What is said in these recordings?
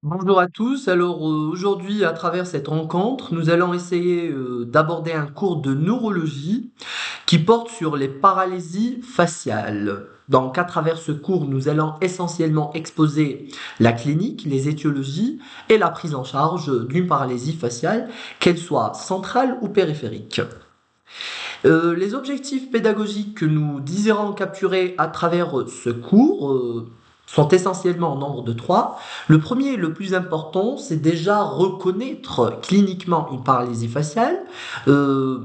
Bonjour à tous. Alors aujourd'hui, à travers cette rencontre, nous allons essayer d'aborder un cours de neurologie qui porte sur les paralysies faciales. Donc à travers ce cours, nous allons essentiellement exposer la clinique, les étiologies et la prise en charge d'une paralysie faciale, qu'elle soit centrale ou périphérique. Les objectifs pédagogiques que nous désirons capturer à travers ce cours sont essentiellement en nombre de trois. Le premier et le plus important, c'est déjà reconnaître cliniquement une paralysie faciale. euh,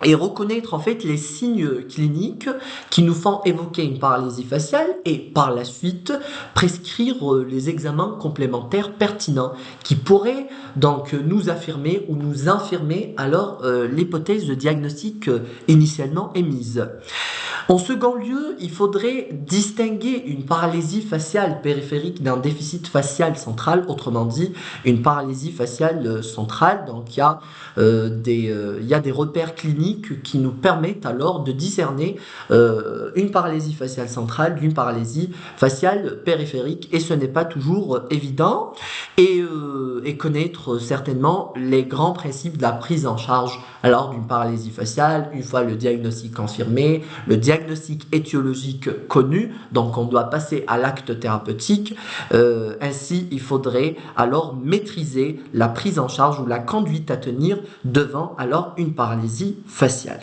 et reconnaître en fait les signes cliniques qui nous font évoquer une paralysie faciale et par la suite prescrire les examens complémentaires pertinents qui pourraient donc nous affirmer ou nous infirmer alors l'hypothèse de diagnostic initialement émise. En second lieu, il faudrait distinguer une paralysie faciale périphérique d'un déficit facial central, autrement dit une paralysie faciale centrale. Donc il y a des repères cliniques qui nous permettent alors de discerner une paralysie faciale centrale d'une paralysie faciale périphérique et ce n'est pas toujours évident et connaître certainement les grands principes de la prise en charge alors d'une paralysie faciale une fois le diagnostic confirmé, le diagnostic étiologique connu, donc on doit passer à l'acte thérapeutique. Ainsi, il faudrait alors maîtriser la prise en charge ou la conduite à tenir devant alors une paralysie faciale.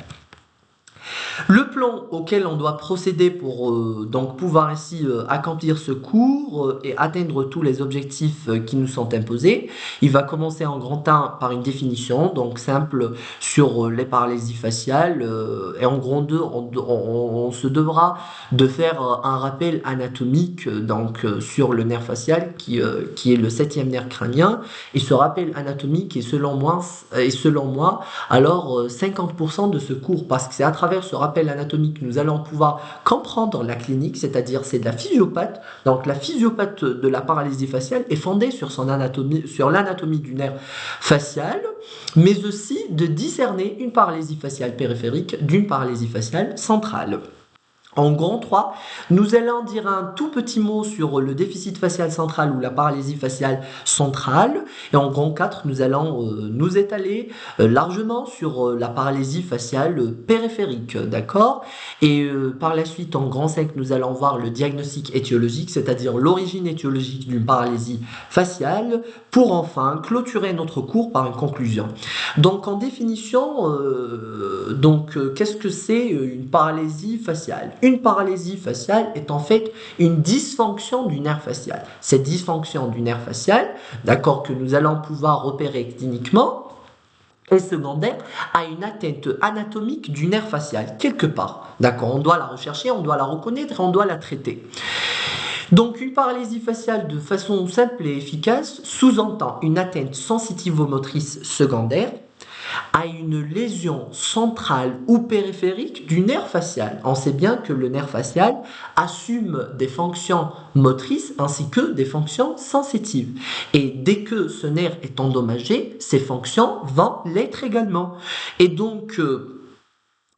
Le plan auquel on doit procéder pour donc pouvoir ainsi accomplir ce cours et atteindre tous les objectifs qui nous sont imposés, il va commencer en grand 1 par une définition, donc simple sur les paralysies faciales, et en grand 2, on se devra de faire un rappel anatomique sur le nerf facial qui est le septième nerf crânien, et ce rappel anatomique est selon moi alors 50% de ce cours, parce que c'est à travers ce rappel anatomique que nous allons pouvoir comprendre la clinique, c'est-à-dire c'est de la physiopathe. Donc la physiopathe de la paralysie faciale est fondée sur son anatomie, sur l'anatomie du nerf facial, mais aussi de discerner une paralysie faciale périphérique d'une paralysie faciale centrale. En grand 3, nous allons dire un tout petit mot sur le déficit facial central ou la paralysie faciale centrale. Et en grand 4, nous allons nous étaler largement sur la paralysie faciale périphérique. D'accord. Et par la suite, en grand 5, nous allons voir le diagnostic étiologique, c'est-à-dire l'origine étiologique d'une paralysie faciale, pour enfin clôturer notre cours par une conclusion. Donc en définition, qu'est-ce que c'est une paralysie faciale? Une paralysie faciale est en fait une dysfonction du nerf facial. Cette dysfonction du nerf facial, d'accord, que nous allons pouvoir repérer cliniquement, est secondaire à une atteinte anatomique du nerf facial, quelque part. D'accord, on doit la rechercher, on doit la reconnaître et on doit la traiter. Donc une paralysie faciale de façon simple et efficace sous-entend une atteinte sensitivo-motrice secondaire à une lésion centrale ou périphérique du nerf facial. On sait bien que le nerf facial assume des fonctions motrices ainsi que des fonctions sensitives. Et dès que ce nerf est endommagé, ces fonctions vont l'être également. Et donc,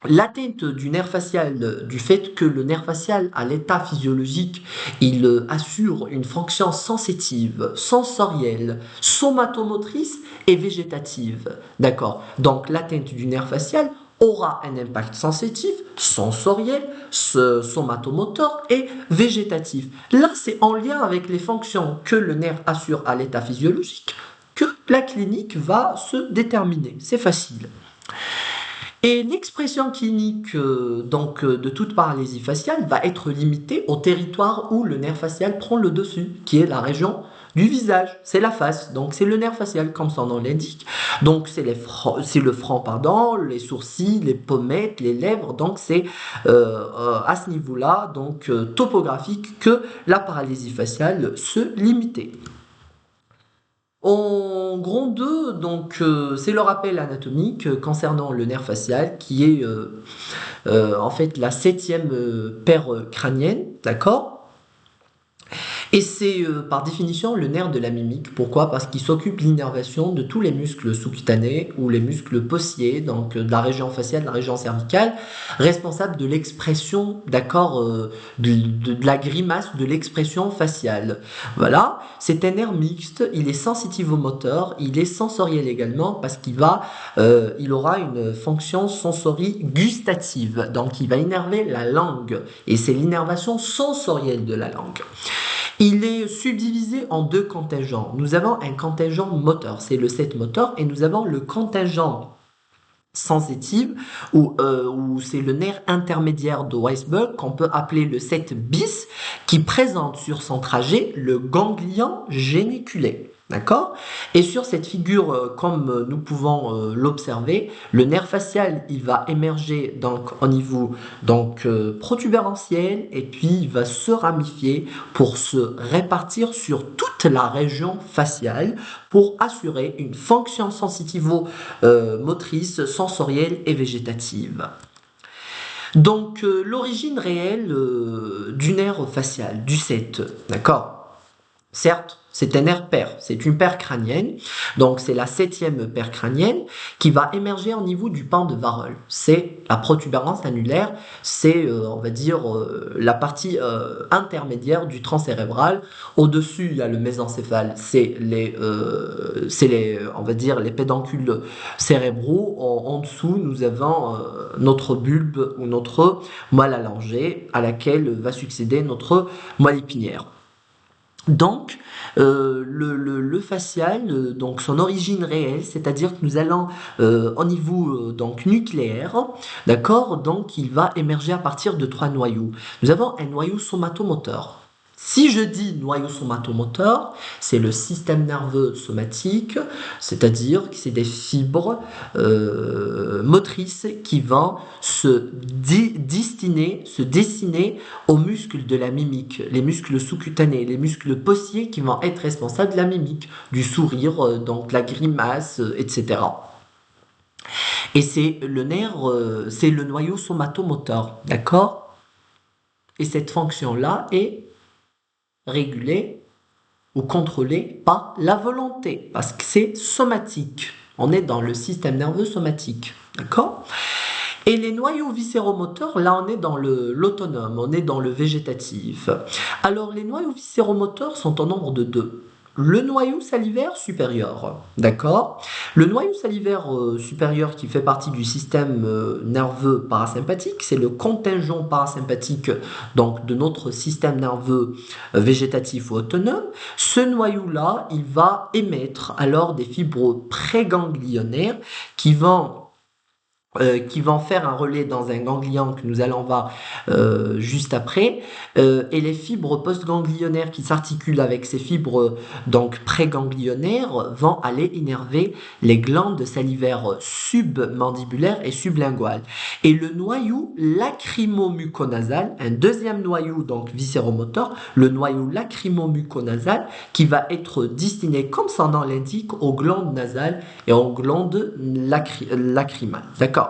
l'atteinte du nerf facial, du fait que le nerf facial, à l'état physiologique, il assure une fonction sensitive, sensorielle, somatomotrice et végétative. D'accord. Donc l'atteinte du nerf facial aura un impact sensitif, sensoriel, somatomoteur et végétatif. Là, c'est en lien avec les fonctions que le nerf assure à l'état physiologique que la clinique va se déterminer. C'est facile. Et l'expression clinique de toute paralysie faciale va être limitée au territoire où le nerf facial prend le dessus, qui est la région du visage, c'est la face, donc c'est le nerf facial comme son nom l'indique. Donc c'est le front, pardon, les sourcils, les pommettes, les lèvres, donc c'est à ce niveau-là, topographique, que la paralysie faciale se limitait. En grand 2, c'est le rappel anatomique concernant le nerf facial qui est en fait la septième paire crânienne, d'accord? Et c'est par définition le nerf de la mimique. Pourquoi? Parce qu'il s'occupe de l'innervation de tous les muscles sous-cutanés ou les muscles possiers, donc de la région faciale, de la région cervicale, responsable de l'expression, d'accord, de la grimace, de l'expression faciale. Voilà, c'est un nerf mixte, il est sensitivo-moteur, il est sensoriel également parce il aura une fonction sensorie-gustative, donc il va innerver la langue et c'est l'innervation sensorielle de la langue. Il est subdivisé en deux contingents. Nous avons un contingent moteur, c'est le set moteur, et nous avons le contingent sensitif, où c'est le nerf intermédiaire de Weisberg, qu'on peut appeler le set bis, qui présente sur son trajet le ganglion géniculé. D'accord? Et sur cette figure, comme nous pouvons l'observer, le nerf facial, il va émerger donc au niveau protubérantiel et puis il va se ramifier pour se répartir sur toute la région faciale pour assurer une fonction sensitivo-motrice, sensorielle et végétative. Donc l'origine réelle du nerf facial, du 7, d'accord? Certes, c'est un nerf pair, c'est une paire crânienne, donc c'est la 7e paire crânienne qui va émerger au niveau du pan de Varol. C'est la protubérance annulaire, c'est on va dire la partie intermédiaire du tronc cérébral. Au-dessus, il y a le mésencéphale, c'est on va dire les pédoncules cérébraux. En dessous, nous avons notre bulbe ou notre moelle allongée à laquelle va succéder notre moelle épinière. Donc, le facial, donc son origine réelle, c'est-à-dire que nous allons au niveau donc nucléaire, d'accord? Donc, il va émerger à partir de 3 noyaux. Nous avons un noyau somatomoteur. Si je dis noyau somatomoteur, c'est le système nerveux somatique, c'est-à-dire que c'est des fibres motrices qui vont se dessiner aux muscles de la mimique, les muscles sous-cutanés, les muscles possiers qui vont être responsables de la mimique, du sourire, donc la grimace, etc. Et c'est le nerf, c'est le noyau somatomoteur, d'accord? Et cette fonction-là est régulée ou contrôlée par la volonté, parce que c'est somatique. On est dans le système nerveux somatique, d'accord? Et les noyaux viscéromoteurs, là on est dans l'autonome, on est dans le végétatif. Alors les noyaux viscéromoteurs sont au nombre de 2. Le noyau salivaire supérieur, d'accord? Le noyau salivaire supérieur qui fait partie du système nerveux parasympathique, c'est le contingent parasympathique donc de notre système nerveux végétatif ou autonome. Ce noyau-là, il va émettre alors des fibres préganglionnaires qui vont faire un relais dans un ganglion que nous allons voir juste après, et les fibres postganglionnaires qui s'articulent avec ces fibres donc préganglionnaires vont aller innerver les glandes salivaires submandibulaires et sublinguales. Et le noyau lacrymomuconasal, un deuxième noyau donc viscéromoteur, le noyau lacrymomuconasal qui va être destiné, comme son nom l'indique, aux glandes nasales et aux glandes lacrymales. D'accord?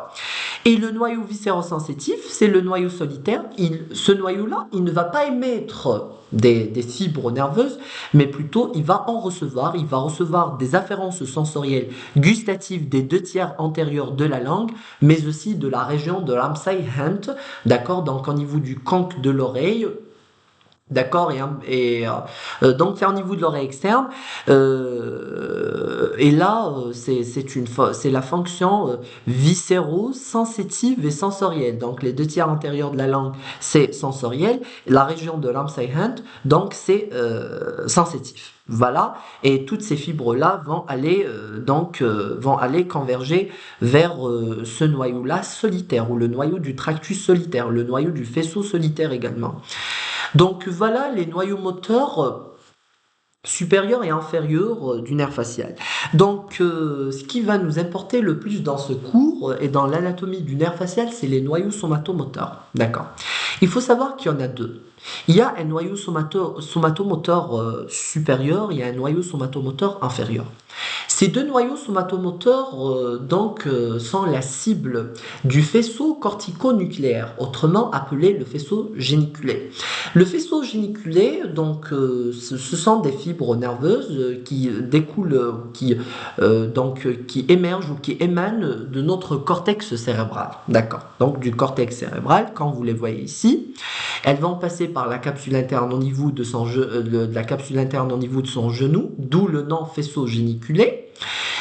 Et le noyau viscérosensitif, c'est le noyau solitaire. Ce noyau-là, il ne va pas émettre des fibres nerveuses, mais plutôt il va recevoir des afférences sensorielles gustatives des 2/3 antérieurs de la langue, mais aussi de la région de l'Amsay-Hunt, d'accord, donc au niveau du conque de l'oreille. D'accord, donc c'est au niveau de l'oreille externe, et là c'est la fonction viscéro-sensitive et sensorielle. Donc les 2/3 antérieurs de la langue c'est sensoriel, la région de l'Amsay-Hunt donc c'est sensitif. Voilà, et toutes ces fibres-là vont aller converger vers ce noyau-là solitaire, ou le noyau du tractus solitaire, le noyau du faisceau solitaire également. Donc voilà les noyaux moteurs supérieurs et inférieurs du nerf facial. Donc ce qui va nous importer le plus dans ce cours et dans l'anatomie du nerf facial, c'est les noyaux somatomoteurs. D'accord. Il faut savoir qu'il y en a deux. Il y a un noyau somatomoteur supérieur, il y a un noyau somatomoteur inférieur. Ces deux noyaux somatomoteurs sont la cible du faisceau cortico-nucléaire, autrement appelé le faisceau géniculé. Le faisceau géniculé, ce sont des fibres nerveuses qui découlent, qui émergent ou qui émanent de notre cortex cérébral. D'accord. Donc du cortex cérébral, quand vous les voyez ici, elles vont passer par la capsule interne au niveau de la capsule interne au niveau de son genou, d'où le nom faisceau géniculé.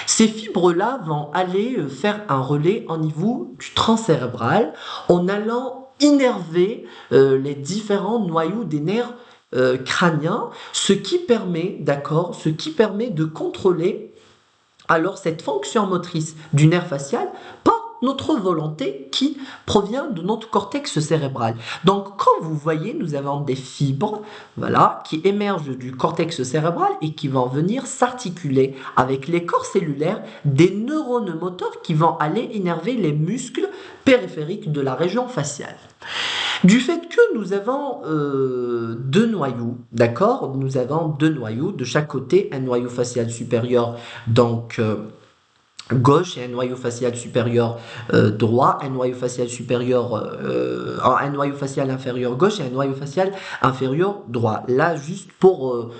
Ces fibres-là vont aller faire un relais au niveau du tronc cérébral en allant innerver les différents noyaux des nerfs crâniens, ce qui permet de contrôler alors cette fonction motrice du nerf facial par notre volonté qui provient de notre cortex cérébral. Donc, comme vous voyez, nous avons des fibres, voilà, qui émergent du cortex cérébral et qui vont venir s'articuler avec les corps cellulaires des neurones moteurs qui vont aller innerver les muscles périphériques de la région faciale. Du fait que nous avons deux noyaux, d'accord? Nous avons deux noyaux de chaque côté, un noyau facial supérieur, gauche et un noyau facial supérieur droit, un noyau facial inférieur gauche et un noyau facial inférieur droit. Là, juste pour,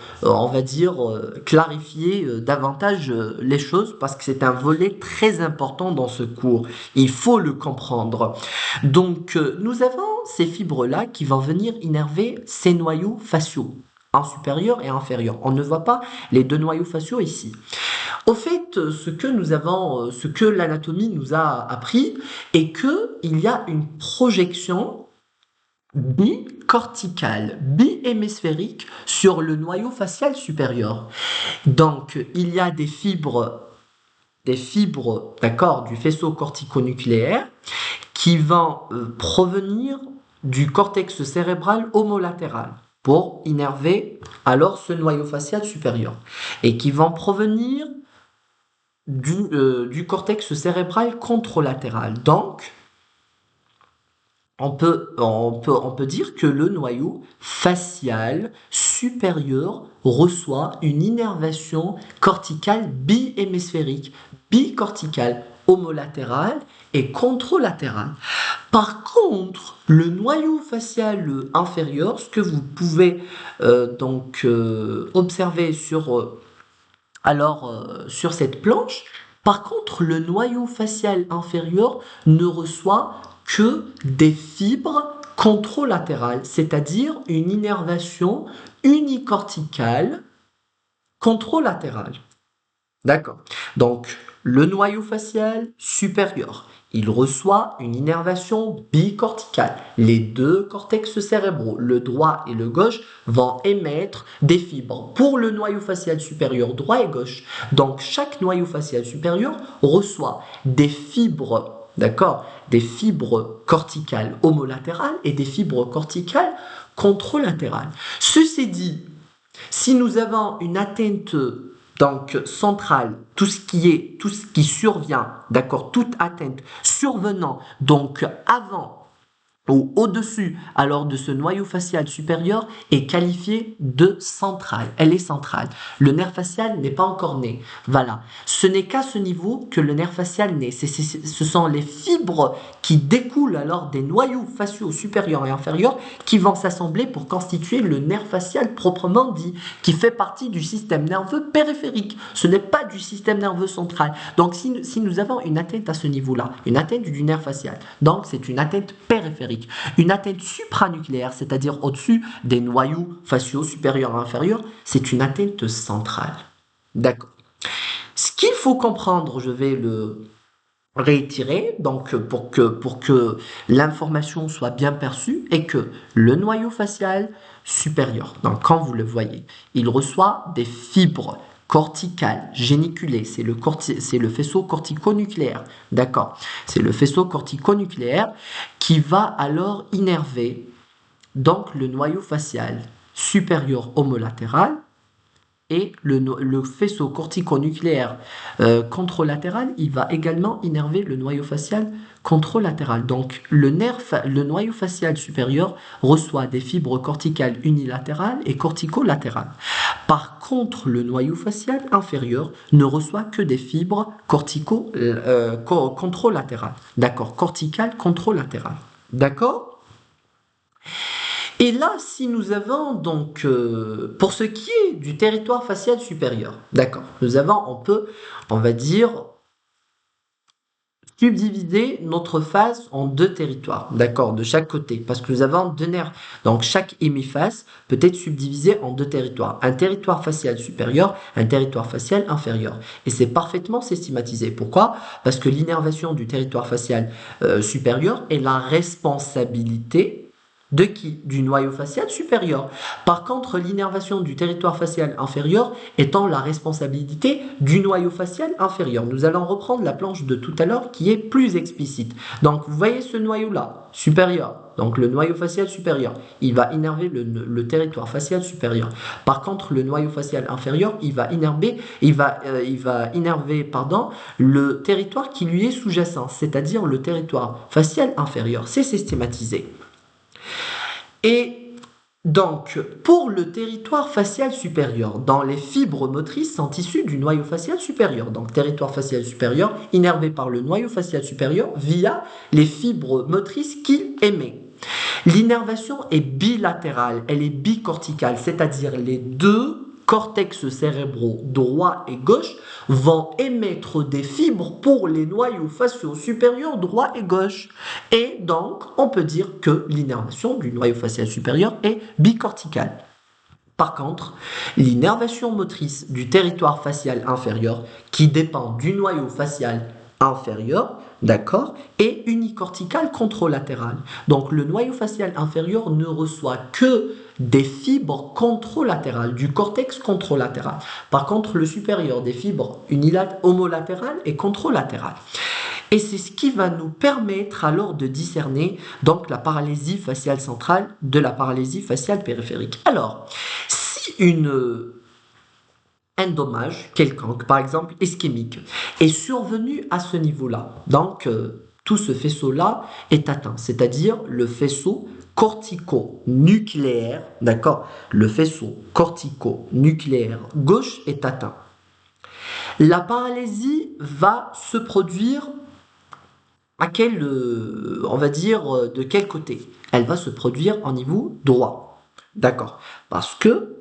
clarifier davantage les choses parce que c'est un volet très important dans ce cours. Il faut le comprendre. Donc, nous avons ces fibres-là qui vont venir innerver ces noyaux faciaux, un supérieur et un inférieur. On ne voit pas les deux noyaux faciaux ici. Au fait, ce que l'anatomie nous a appris est qu'il y a une projection bicorticale, bihémisphérique sur le noyau facial supérieur. Donc, il y a des fibres, d'accord, du faisceau cortico-nucléaire qui vont provenir du cortex cérébral homolatéral pour innerver alors ce noyau facial supérieur et qui vont provenir du cortex cérébral contralatéral. Donc, on peut dire que le noyau facial supérieur reçoit une innervation corticale bihémisphérique, bicorticale, homolatérale et contralatérale. Par contre, le noyau facial inférieur, ce que vous pouvez observer sur cette planche, par contre, le noyau facial inférieur ne reçoit que des fibres contralatérales, c'est-à-dire une innervation unicorticale contralatérale. D'accord. Donc, le noyau facial supérieur, il reçoit une innervation bicorticale. Les deux cortex cérébraux, le droit et le gauche, vont émettre des fibres pour le noyau facial supérieur droit et gauche. Donc, chaque noyau facial supérieur reçoit des fibres, d'accord, des fibres corticales homolatérales et des fibres corticales contralatérales. Ceci dit, si nous avons une atteinte centrale, tout ce qui survient, d'accord, toute atteinte survenant donc avant ou au-dessus alors de ce noyau facial supérieur est qualifiée de centrale. Elle est centrale. Le nerf facial n'est pas encore né. Voilà. Ce n'est qu'à ce niveau que le nerf facial naît. Ce sont les fibres qui découlent alors des noyaux faciaux supérieurs et inférieurs qui vont s'assembler pour constituer le nerf facial proprement dit, qui fait partie du système nerveux périphérique. Ce n'est pas du système nerveux central. Donc si nous avons une atteinte à ce niveau-là, une atteinte du nerf facial, donc c'est une atteinte périphérique. Une atteinte supranucléaire, c'est-à-dire au-dessus des noyaux faciaux supérieurs et inférieurs, c'est une atteinte centrale. D'accord. Ce qu'il faut comprendre, je vais le réitérer, donc pour que l'information soit bien perçue, est que le noyau facial supérieur, donc quand vous le voyez, il reçoit des fibres corticale, géniculée, c'est le faisceau cortico-nucléaire, d'accord? C'est le faisceau cortico-nucléaire qui va alors innerver donc le noyau facial supérieur homolatéral et le faisceau cortico-nucléaire contralatéral, il va également innerver le noyau facial contralatéral. Donc le noyau facial supérieur reçoit des fibres corticales unilatérales et corticolatérales. Par contre, le noyau facial inférieur ne reçoit que des fibres contralatérales. D'accord, corticales contralatérales. D'accord? Et là, si nous avons donc, pour ce qui est du territoire facial supérieur, d'accord, on va dire, subdiviser notre face en deux territoires, d'accord, de chaque côté, parce que nous avons deux nerfs. Donc chaque hémiface peut être subdivisé en deux territoires, un territoire facial supérieur, un territoire facial inférieur. Et c'est parfaitement systématisé. Pourquoi? Parce que l'innervation du territoire facial supérieur est la responsabilité de qui? Du noyau facial supérieur. Par contre, l'innervation du territoire facial inférieur étant la responsabilité du noyau facial inférieur. Nous allons reprendre la planche de tout à l'heure qui est plus explicite. Donc, vous voyez ce noyau-là, supérieur. Donc, le noyau facial supérieur, il va innerver le territoire facial supérieur. Par contre, le noyau facial inférieur, il va innerver le territoire qui lui est sous-jacent, c'est-à-dire le territoire facial inférieur. C'est systématisé. Et donc, pour le territoire facial supérieur, dans les fibres motrices sont issues du noyau facial supérieur. Donc, territoire facial supérieur innervé par le noyau facial supérieur via les fibres motrices qu'il émet. L'innervation est bilatérale, elle est bicorticale, c'est-à-dire les deux cortex cérébraux droit et gauche vont émettre des fibres pour les noyaux faciaux supérieurs droit et gauche. Et donc, on peut dire que l'innervation du noyau facial supérieur est bicorticale. Par contre, l'innervation motrice du territoire facial inférieur, qui dépend du noyau facial inférieur, d'accord, est unicorticale contralatérale. Donc le noyau facial inférieur ne reçoit que des fibres contralatérales, du cortex contralatéral. Par contre, le supérieur des fibres homolatérales et contralatérales. Et c'est ce qui va nous permettre alors de discerner donc la paralysie faciale centrale de la paralysie faciale périphérique. Alors, si un dommage quelconque, par exemple ischémique, est survenu à ce niveau-là, donc tout ce faisceau-là est atteint, c'est-à-dire le faisceau cortico-nucléaire, d'accord, le faisceau cortico-nucléaire gauche est atteint. La paralysie va se produire on va dire, de quel côté? Elle va se produire au niveau droit. D'accord. Parce que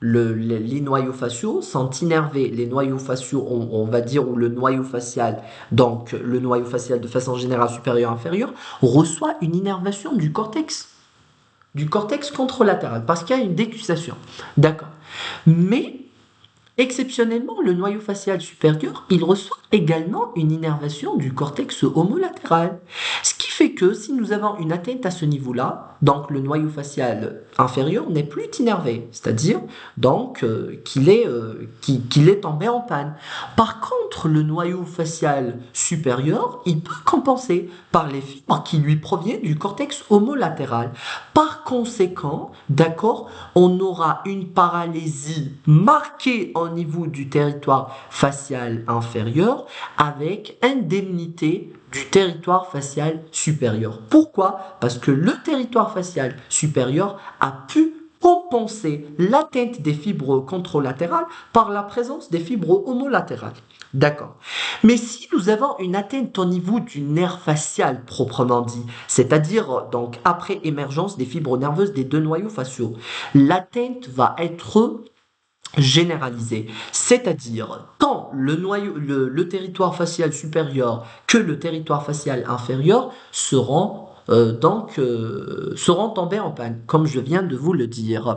les noyaux faciaux sont innervés. Les noyaux faciaux, on va dire, ou le noyau facial, donc le noyau facial de façon générale supérieur-inférieur, reçoit une innervation du cortex contralatéral, parce qu'il y a une décussation. D'accord. Mais exceptionnellement, le noyau facial supérieur, il reçoit également une innervation du cortex homolatéral. Ce qui fait que si nous avons une atteinte à ce niveau-là, donc le noyau facial inférieur n'est plus innervé, c'est-à-dire donc qu'il est tombé en panne. Par contre, le noyau facial supérieur, il peut compenser par les fibres qui lui proviennent du cortex homolatéral. Par conséquent, d'accord, on aura une paralysie marquée au niveau du territoire facial inférieur avec indemnité du territoire facial supérieur. Pourquoi? Parce que le territoire facial supérieur a pu compenser l'atteinte des fibres contralatérales par la présence des fibres homolatérales. D'accord. Mais si nous avons une atteinte au niveau du nerf facial proprement dit, c'est-à-dire donc après émergence des fibres nerveuses des deux noyaux faciaux, l'atteinte va être généralisée, c'est-à-dire tant le territoire facial supérieur que le territoire facial inférieur seront tombés en panne, comme je viens de vous le dire.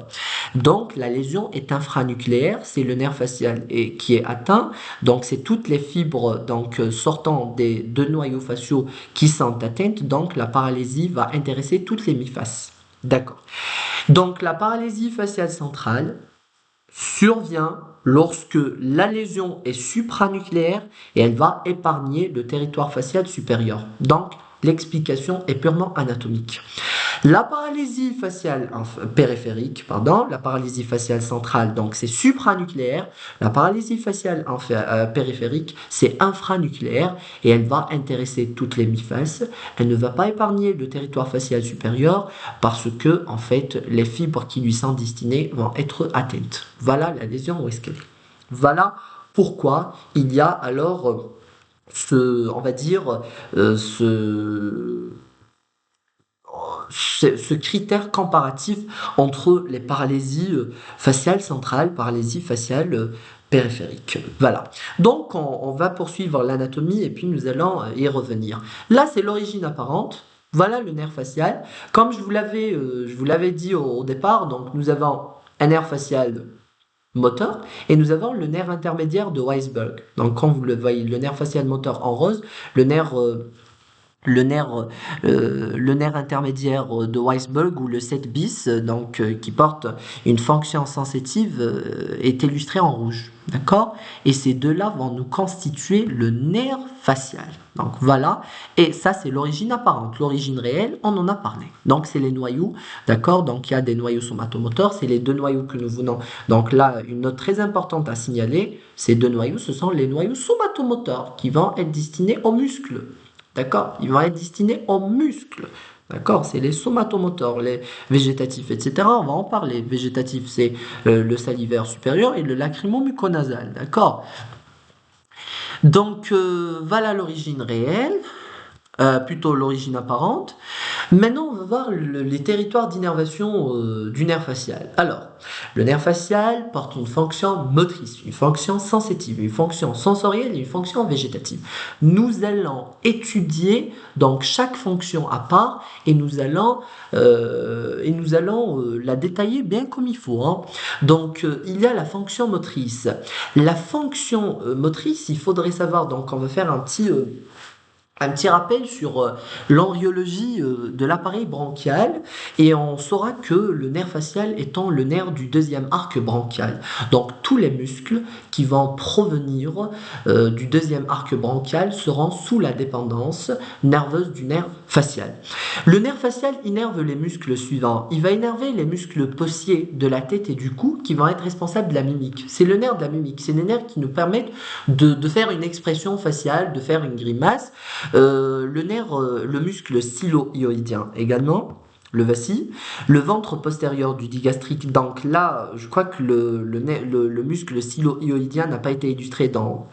Donc la lésion est infranucléaire, c'est le nerf facial qui est atteint, donc c'est toutes les fibres sortant des deux noyaux faciaux qui sont atteintes, donc la paralysie va intéresser toutes les mi-faces. D'accord. Donc la paralysie faciale centrale survient lorsque la lésion est supranucléaire et elle va épargner le territoire facial supérieur. Donc, l'explication est purement anatomique. La paralysie faciale périphérique, pardon, la paralysie faciale centrale, donc c'est supranucléaire. La paralysie faciale périphérique, c'est infranucléaire et elle va intéresser toutes les mi-faces. Elle ne va pas épargner le territoire facial supérieur parce que, en fait, les fibres qui lui sont destinées vont être atteintes. Voilà la lésion où est-ce qu'elle est. Voilà pourquoi il y a alors on va dire, ce critère comparatif entre les paralysies faciales centrales, paralysie faciale périphérique. Voilà. Donc, on va poursuivre l'anatomie et puis nous allons y revenir. Là, c'est l'origine apparente. Voilà le nerf facial. Comme je vous l'avais dit au départ, donc nous avons un nerf facial moteur et nous avons le nerf intermédiaire de Weisberg. Donc, quand vous le voyez, le nerf facial moteur en rose, le nerf le nerf intermédiaire de Weisberg ou le 7 bis, donc qui porte une fonction sensitive, est illustré en rouge. D'accord? Et ces deux-là vont nous constituer le nerf facial. Donc voilà, et ça c'est l'origine apparente. L'origine réelle, on en a parlé. Donc c'est les noyaux, d'accord? Donc il y a des noyaux somatomoteurs, c'est les deux noyaux que nous venons. Donc là, une note très importante à signaler, ces deux noyaux, ce sont les noyaux somatomoteurs qui vont être destinés aux muscles. D'accord? Ils vont être destinés aux muscles. D'accord? C'est les somatomoteurs, les végétatifs, etc. On va en parler. Végétatif, c'est le salivaire supérieur et le lacrymo-muconasal. D'accord? Donc, voilà l'origine réelle. Plutôt l'origine apparente. Maintenant, on va voir les territoires d'innervation du nerf facial. Alors, le nerf facial porte une fonction motrice, une fonction sensitive, une fonction sensorielle et une fonction végétative. Nous allons étudier donc chaque fonction à part et nous allons la détailler bien comme il faut, hein. Donc, il y a la fonction motrice. La fonction motrice, il faudrait savoir, donc on va faire un petit rappel sur l'embryologie de l'appareil bronchial et on saura que le nerf facial étant le nerf du deuxième arc bronchial. Donc tous les muscles qui vont provenir du deuxième arc bronchial seront sous la dépendance nerveuse du nerf facial. Le nerf facial innerve les muscles suivants. Il va innerver les muscles possiers de la tête et du cou qui vont être responsables de la mimique. C'est le nerf de la mimique. C'est les nerfs qui nous permettent de faire une expression faciale, de faire une grimace. Le muscle stylo-hyoïdien également, le vacille, le ventre postérieur du digastrique. Donc là, je crois que le muscle stylo-hyoïdien n'a pas été illustré dans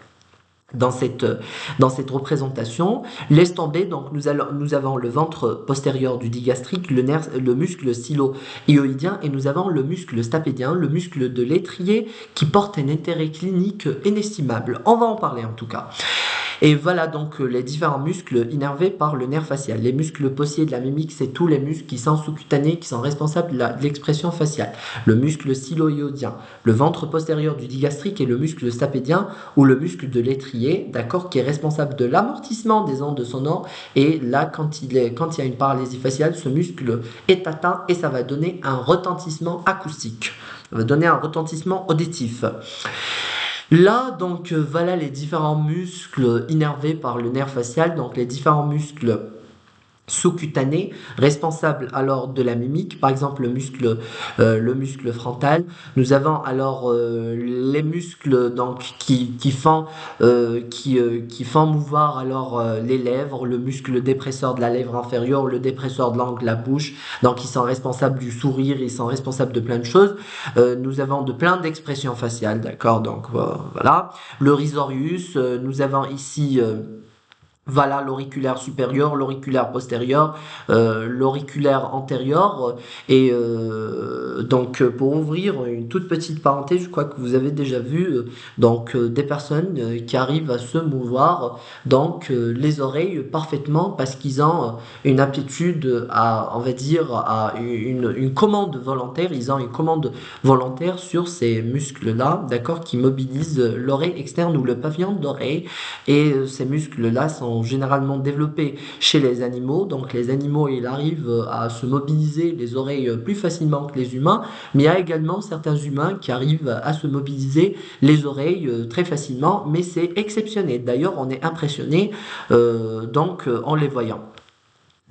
cette représentation. Laisse tomber, donc nous avons le ventre postérieur du digastrique, le muscle stylo-hyoïdien, et nous avons le muscle stapédien, le muscle de l'étrier, qui porte un intérêt clinique inestimable. On va en parler en tout cas. Et voilà donc les différents muscles innervés par le nerf facial. Les muscles possiers de la mimique, c'est tous les muscles qui sont sous-cutanés, qui sont responsables de l'expression faciale. Le muscle stylo-hyoïdien, le ventre postérieur du digastrique et le muscle stapédien ou le muscle de l'étrier, d'accord, qui est responsable de l'amortissement des ondes sonores. Et là, quand il y a une paralysie faciale, ce muscle est atteint et ça va donner un retentissement acoustique. Ça va donner un retentissement auditif. Là, donc, voilà les différents muscles innervés par le nerf facial, donc les différents muscles sous-cutanés, responsables alors de la mimique, par exemple le muscle frontal. Nous avons alors les muscles donc qui font mouvoir alors les lèvres, le muscle dépresseur de la lèvre inférieure, le dépresseur de l'angle de la bouche. Donc ils sont responsables du sourire, ils sont responsables de plein de choses. Nous avons de plein d'expressions faciales, d'accord. Donc voilà, le risorius. Nous avons ici voilà l'auriculaire supérieur, l'auriculaire postérieur, l'auriculaire antérieur. Et donc pour ouvrir une toute petite parenthèse, je crois que vous avez déjà vu des personnes qui arrivent à se mouvoir les oreilles parfaitement parce qu'ils ont une aptitude à, on va dire, à une commande volontaire. Ils ont une commande volontaire sur ces muscles-là, d'accord, qui mobilisent l'oreille externe ou le pavillon d'oreille. Et ces muscles-là sont généralement développés chez les animaux. Donc les animaux, ils arrivent à se mobiliser les oreilles plus facilement que les humains, mais il y a également certains humains qui arrivent à se mobiliser les oreilles très facilement, mais c'est exceptionnel. D'ailleurs, on est impressionné en les voyant.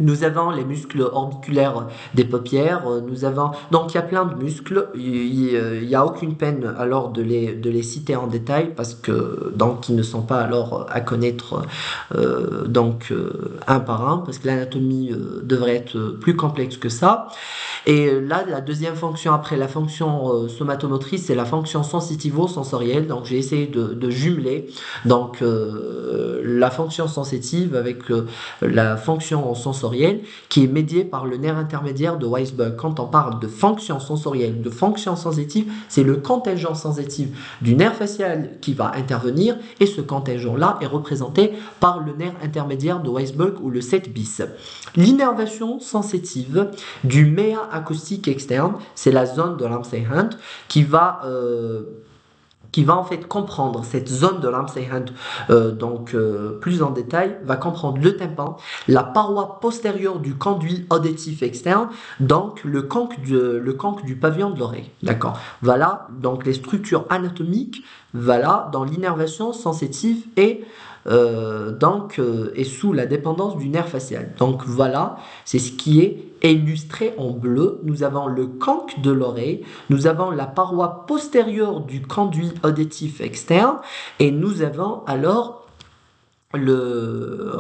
Nous avons les muscles orbiculaires des paupières, nous avons... Donc il y a plein de muscles, il y a aucune peine alors de les citer en détail parce que donc ils ne sont pas alors à connaître un par un parce que l'anatomie devrait être plus complexe que ça. Et là, la deuxième fonction après la fonction somatomotrice, c'est la fonction sensitivo-sensorielle. Donc j'ai essayé de jumeler la fonction sensitive avec la fonction sensorielle qui est médiée par le nerf intermédiaire de Weisberg. Quand on parle de fonction sensorielle, de fonction sensitive, c'est le contingent sensitif du nerf facial qui va intervenir et ce contingent-là est représenté par le nerf intermédiaire de Weisberg ou le 7 bis. L'innervation sensitive du méa acoustique externe, c'est la zone de Ramsay-Hunt qui va en fait comprendre cette zone de Ramsay-Hunt plus en détail, va comprendre le tympan, la paroi postérieure du conduit auditif externe, donc le conque du pavillon de l'oreille. D'accord. Voilà donc les structures anatomiques, voilà dans l'innervation sensitive et sous la dépendance du nerf facial. Donc voilà, c'est ce qui est illustré en bleu. Nous avons le conque de l'oreille, nous avons la paroi postérieure du conduit auditif externe et nous avons alors le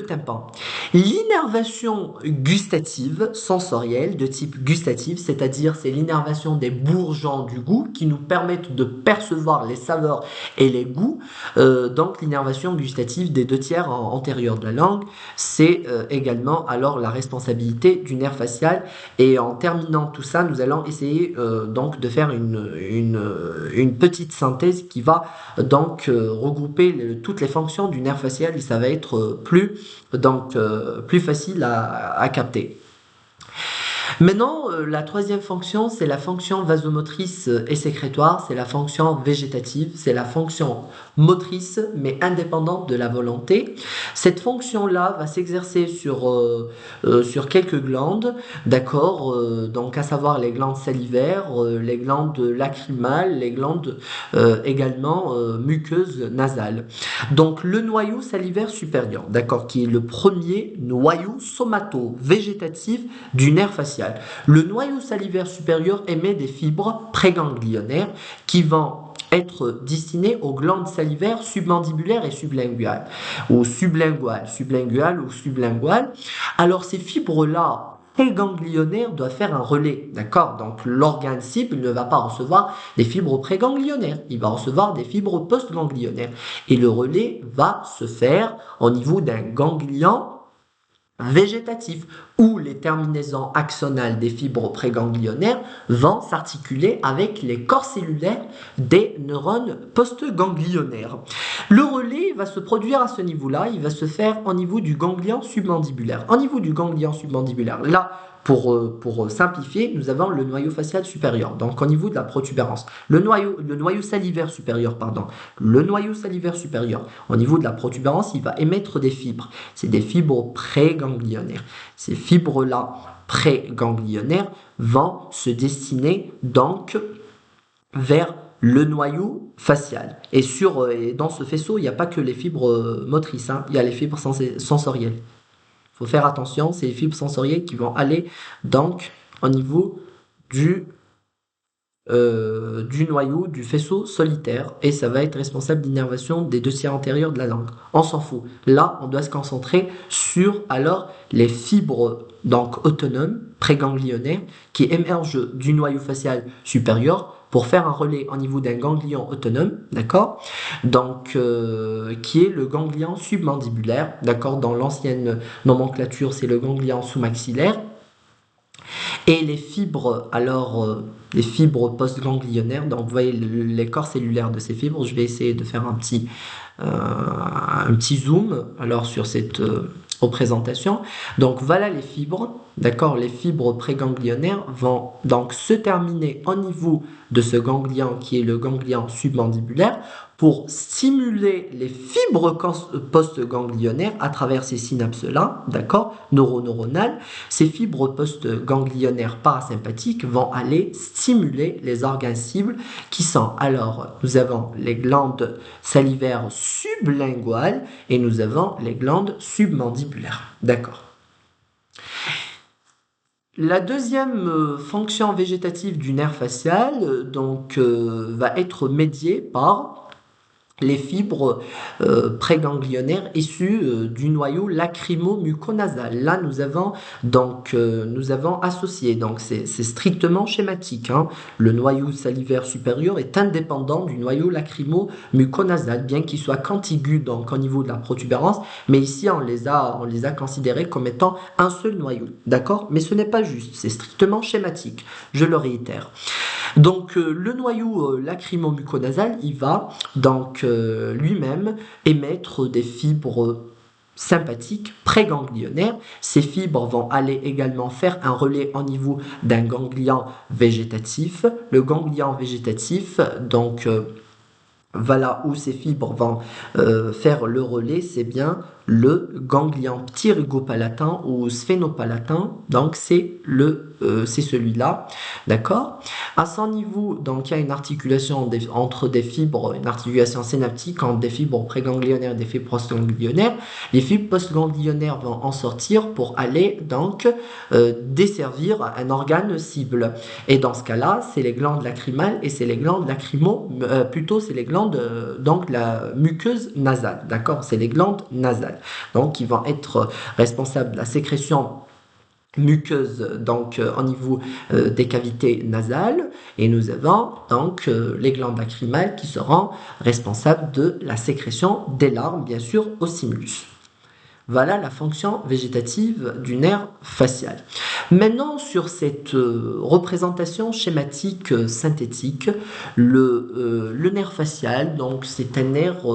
tympan. L'innervation gustative sensorielle de type gustatif, c'est-à-dire c'est l'innervation des bourgeons du goût qui nous permettent de percevoir les saveurs et les goûts. Donc l'innervation gustative des 2/3 antérieurs de la langue, c'est également alors la responsabilité du nerf facial. Et en terminant tout ça, nous allons essayer de faire une petite synthèse qui va regrouper toutes les fonctions du nerf facial et ça va être plus facile à capter. Maintenant, la troisième fonction, c'est la fonction vasomotrice et sécrétoire, c'est la fonction végétative, c'est la fonction motrice mais indépendante de la volonté. Cette fonction-là va s'exercer sur quelques glandes, d'accord, donc à savoir les glandes salivaires, les glandes lacrymales, les glandes également muqueuses nasales. Donc le noyau salivaire supérieur, d'accord, qui est le premier noyau somato-végétatif du nerf facial. Le noyau salivaire supérieur émet des fibres préganglionnaires qui vont être destinées aux glandes salivaires submandibulaires et sublinguales, ou sublinguales. Alors ces fibres-là préganglionnaires doivent faire un relais, d'accord? Donc l'organe cible ne va pas recevoir des fibres préganglionnaires, il va recevoir des fibres postganglionnaires. Et le relais va se faire au niveau d'un ganglion végétatif, où les terminaisons axonales des fibres préganglionnaires vont s'articuler avec les corps cellulaires des neurones postganglionnaires. Le relais va se produire à ce niveau-là, il va se faire au niveau du ganglion submandibulaire. Au niveau du ganglion submandibulaire, là, pour simplifier, nous avons le noyau facial supérieur, donc au niveau de la protubérance. Le noyau salivaire supérieur, au niveau de la protubérance, il va émettre des fibres. C'est des fibres préganglionnaires. Ces fibres-là, préganglionnaires, vont se destiner donc vers le noyau facial. Et dans ce faisceau, il n'y a pas que les fibres motrices, il y a les fibres sensorielles. Il faut faire attention, c'est les fibres sensorielles qui vont aller donc au niveau du noyau du faisceau solitaire et ça va être responsable d'innervation des 2/3 antérieurs de la langue. On s'en fout. Là, on doit se concentrer sur alors les fibres donc autonomes préganglionnaires qui émergent du noyau facial supérieur pour faire un relais au niveau d'un ganglion autonome, d'accord, donc qui est le ganglion submandibulaire, d'accord, dans l'ancienne nomenclature c'est le ganglion sous-maxillaire. Et les fibres, les fibres postganglionnaires, donc vous voyez les corps cellulaires de ces fibres, je vais essayer de faire un petit zoom alors sur cette représentation. Donc voilà les fibres, d'accord, les fibres préganglionnaires vont donc se terminer au niveau de ce ganglion qui est le ganglion submandibulaire pour stimuler les fibres postganglionnaires à travers ces synapses-là, d'accord, neuronales. Ces fibres postganglionnaires parasympathiques vont aller stimuler les organes cibles qui sont, alors, nous avons les glandes salivaires sublinguales et nous avons les glandes submandibulaires, d'accord. La deuxième fonction végétative du nerf facial va être médiée par les fibres préganglionnaires issues du noyau lacrymo-muconasal. Là, nous avons associé, donc c'est strictement schématique, hein. Le noyau salivaire supérieur est indépendant du noyau lacrymo-muconasal, bien qu'il soit contigu donc au niveau de la protubérance, mais ici on les a considérés comme étant un seul noyau, d'accord? Mais ce n'est pas juste, c'est strictement schématique, je le réitère. Donc le noyau lacrymo-muconasal, il va donc lui-même émettre des fibres sympathiques préganglionnaires. Ces fibres vont aller également faire un relais au niveau d'un ganglion végétatif. Le ganglion végétatif, donc voilà où ces fibres vont faire le relais, c'est bien le ganglion pterygopalatin ou sphénopalatin, donc c'est celui-là, d'accord. À son niveau, donc il y a une articulation entre des fibres, une articulation synaptique entre des fibres préganglionnaires et des fibres postganglionnaires. Les fibres postganglionnaires vont en sortir pour aller donc desservir un organe cible. Et dans ce cas-là, c'est les glandes lacrymales et c'est les glandes c'est les glandes donc la muqueuse nasale, d'accord, c'est les glandes nasales, donc qui vont être responsables de la sécrétion muqueuse donc au niveau des cavités nasales, et nous avons donc les glandes lacrymales qui seront responsables de la sécrétion des larmes, bien sûr, au stimulus. Voilà la fonction végétative du nerf facial. Maintenant, sur cette représentation schématique synthétique, le nerf facial, donc c'est un nerf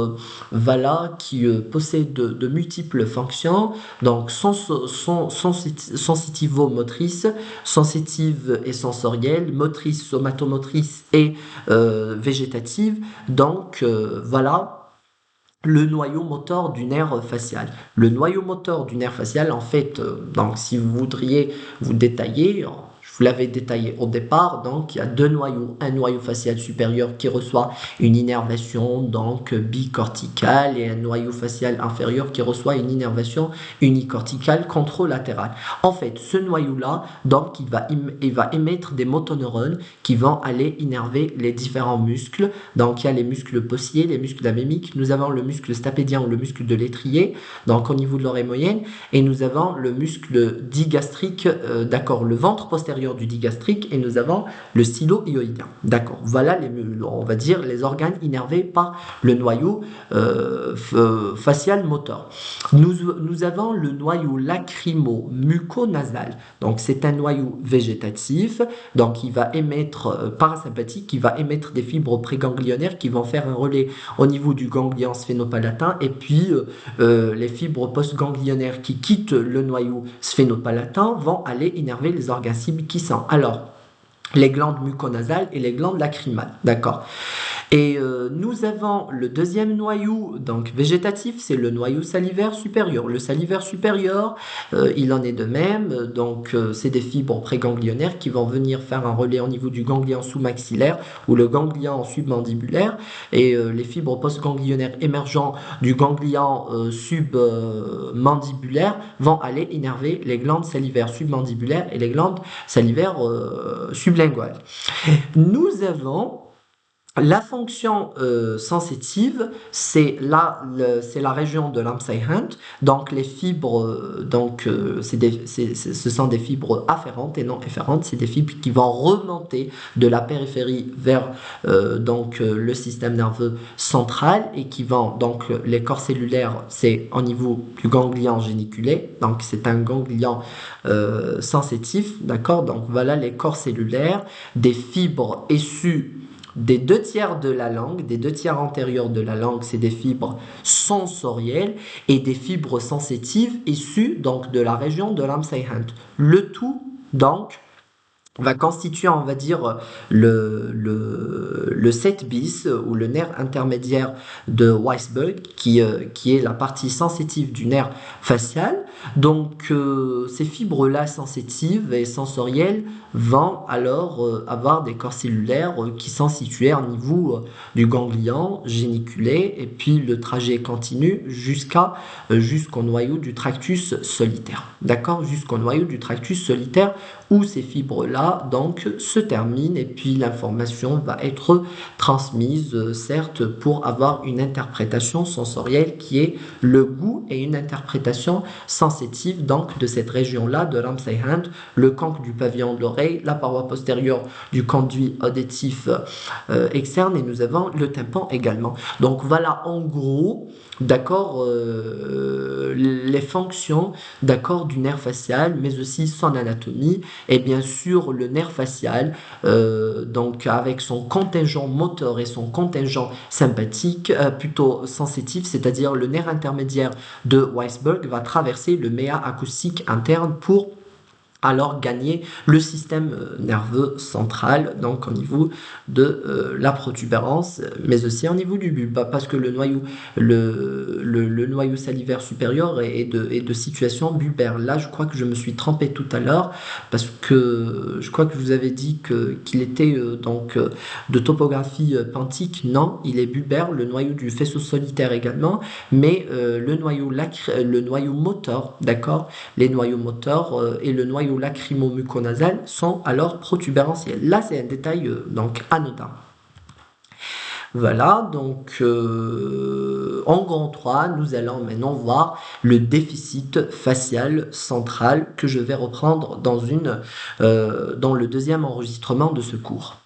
qui possède de multiples fonctions, donc sensitivo-motrice, sensitive et sensorielle, motrice, somatomotrice et végétative. Donc voilà le noyau moteur du nerf facial. Le noyau moteur du nerf facial, en fait, donc si vous voudriez vous détailler, je vous l'avais détaillé au départ, donc il y a deux noyaux, un noyau facial supérieur qui reçoit une innervation donc bicorticale et un noyau facial inférieur qui reçoit une innervation unicorticale contralatérale. En fait, ce noyau-là, donc il va émettre des motoneurones qui vont aller innerver les différents muscles. Donc il y a les muscles possiers, les muscles amémiques, nous avons le muscle stapédien ou le muscle de l'étrier, donc au niveau de l'oreille moyenne, et nous avons le muscle digastrique, d'accord, le ventre postérieur du digastrique, et nous avons le stylo-hyoïdien. D'accord, voilà on va dire les organes innervés par le noyau facial moteur. Nous avons le noyau lacrymo-muconasal, donc c'est un noyau végétatif, donc il va émettre parasympathique, qui va émettre des fibres préganglionnaires qui vont faire un relais au niveau du ganglion sphénopalatin, et puis les fibres postganglionnaires qui quittent le noyau sphénopalatin vont aller innerver les organes cibles qui sont alors les glandes muconasales et les glandes lacrymales, d'accord. Et nous avons le deuxième noyau donc végétatif, c'est le noyau salivaire supérieur. Le salivaire supérieur, il en est de même, donc c'est des fibres préganglionnaires qui vont venir faire un relais au niveau du ganglion sous-maxillaire ou le ganglion submandibulaire, et les fibres postganglionnaires émergeant du ganglion submandibulaire vont aller innerver les glandes salivaires submandibulaires et les glandes salivaires sublinguales. Nous avons la fonction sensitive, c'est la région de l'Amseyhunt, donc les fibres, ce sont des fibres afférentes et non efférentes, c'est des fibres qui vont remonter de la périphérie vers le système nerveux central, et qui vont, donc les corps cellulaires, c'est au niveau du ganglion géniculé, donc c'est un ganglion sensitif, d'accord, donc voilà les corps cellulaires, des fibres issues des deux tiers de la langue, des deux tiers antérieurs de la langue, c'est des fibres sensorielles et des fibres sensitives issues donc de la région de l'Amseihand. Le tout donc va constituer, on va dire, le 7 bis ou le nerf intermédiaire de Weisberg qui est la partie sensitive du nerf facial. Donc, ces fibres-là sensitives et sensorielles vont alors avoir des corps cellulaires qui sont situés au niveau du ganglion géniculé et puis le trajet continue jusqu'au noyau du tractus solitaire. D'accord? Jusqu'au noyau du tractus solitaire où ces fibres-là donc se terminent et puis l'information va être transmise, certes, pour avoir une interprétation sensorielle qui est le goût et une interprétation sensitive donc de cette région-là de l'Amseihand, le canque du pavillon de l'oreille, la paroi postérieure du conduit auditif externe et nous avons le tympan également. Donc voilà en gros, d'accord, les fonctions, d'accord, du nerf facial, mais aussi son anatomie et bien sûr le nerf facial, donc avec son contingent moteur et son contingent sympathique, plutôt sensitif, c'est-à-dire le nerf intermédiaire de Weisberg va traverser le méa acoustique interne pour alors gagner le système nerveux central, donc au niveau de la protubérance, mais aussi au niveau du bulbe, parce que le noyau salivaire supérieur est de situation bulbaire. Là, je crois que je me suis trompé tout à l'heure, parce que je crois que je vous avais dit qu'il était de topographie pentique. Non, il est bulbaire, le noyau du faisceau solitaire également, mais le noyau moteur, d'accord, les noyaux moteurs et le noyau lacrymo-muconasal sont alors protubérantiels. Là, c'est un détail donc anodin. Voilà, donc en grand 3, nous allons maintenant voir le déficit facial central que je vais reprendre dans le deuxième enregistrement de ce cours.